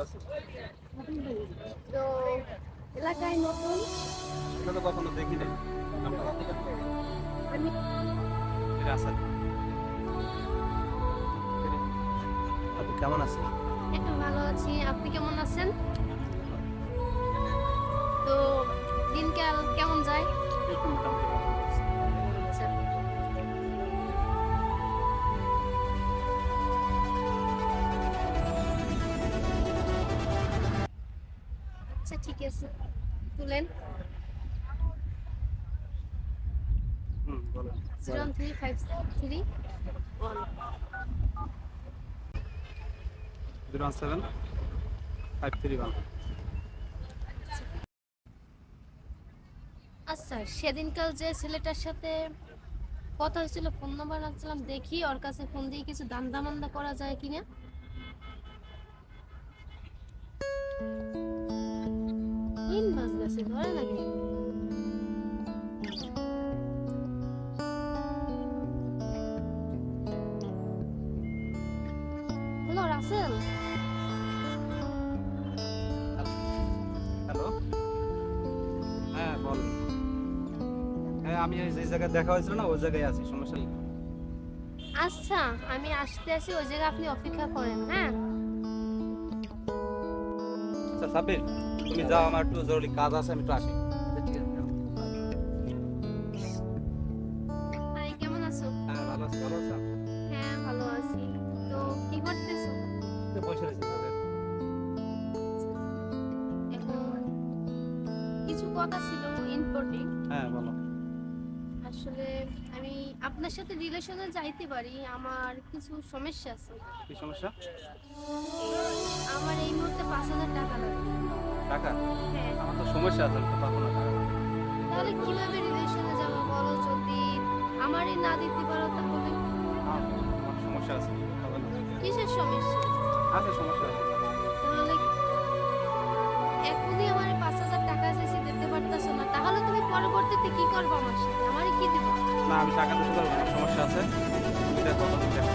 আছি। তো এলাকায় নতুন এটা তো কখনো দেখি নাই। আমি এটা আসাদ। আপু কেমন আছেন? একটু ভালো আছি। আপনি কেমন আছেন? তো দিনকাল কেমন যায়? একটু মোটামুটি ভালো আছি। আচ্ছা আচ্ছা ঠিক আছে, তুলেন। বলেন। 01353 017-531। আচ্ছা, সেদিনকাল যে ছেলেটার সাথে কথা হয়েছিল, ফোন নাম্বার রাখছিলাম, দেখি ওর কাছে ফোন দিয়ে কিছু দান্দা মান্দা করা যায় কিনা। তিন বাজ গেছে, ধরে নাকি? হ্যালো রাসেল। হ্যালো। হ্যাঁ বল। হ্যাঁ আমি যে জায়গায় দেখা হয়েছিল না ওই জায়গায় আছি, সমস্যা নেই। আচ্ছা, আমি আসতে আসি, ওই জায়গায় আপনি অপেক্ষা করেন, হ্যাঁ? আচ্ছা সাব্বির, তুমি যাও, আমার একটু জরুরি কাজ আছে, আমি একটু আসি। ঠিক আছে। হাই, কেমন আছো? হ্যাঁ ভালো আছি, ভালো আছো? হ্যাঁ ভালো আছি। তো কি করতেছো? বসে রয়েছি তাদের। এখন কিছু কথা ছিল ইম্পর্টেন্ট। হ্যাঁ বলো। আসলে আমি আপনার সাথে রিলেশনে যাইতে পারি, আমার কিছু সমস্যা আছে। কি সমস্যা? আমার এই মুহূর্তে 5,000 টাকা লাগবে। টাকা? হ্যাঁ। আমার তো সমস্যা আছে, আমি তো পাবো না টাকা। তাহলে কিভাবে রিলেশনে যাব বলো? যদি আমারই না দিতে পারো তাহলে? আমার সমস্যা আছে, হবে না। কিসের সমস্যা? আছে, সমস্যা আছে। তাহলে এখনই আমার 5,000 টাকা চাইছি, দিতে পারতেছো না, তাহলে তুমি পরবর্তীতে কি করবে আমার সাথে? আমারে কি দিবা? না আমি টাকা দিতে পারবো না, সমস্যা আছে। তুমি দেখো, তুমি দেখো।